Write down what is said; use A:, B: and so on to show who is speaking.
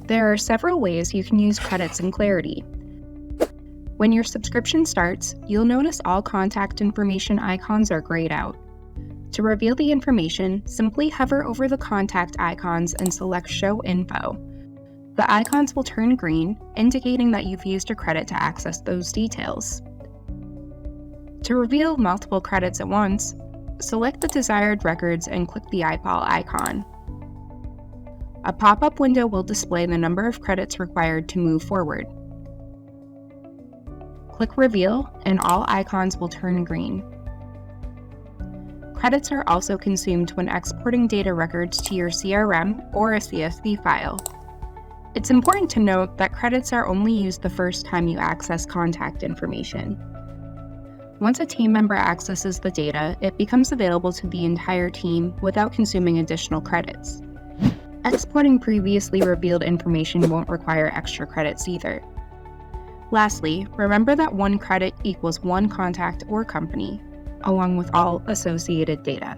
A: There are several ways you can use credits in Klarity. When your subscription starts, you'll notice all contact information icons are grayed out. To reveal the information, simply hover over the contact icons and select Show Info. The icons will turn green, indicating that you've used a credit to access those details. To reveal multiple credits at once, select the desired records and click the eyeball icon. A pop-up window will display the number of credits required to move forward. Click Reveal, and all icons will turn green. Credits are also consumed when exporting data records to your CRM or a CSV file. It's important to note that credits are only used the first time you access contact information. Once a team member accesses the data, it becomes available to the entire team without consuming additional credits. Exporting previously revealed information won't require extra credits either. Lastly, remember that one credit equals one contact or company, along with all associated data.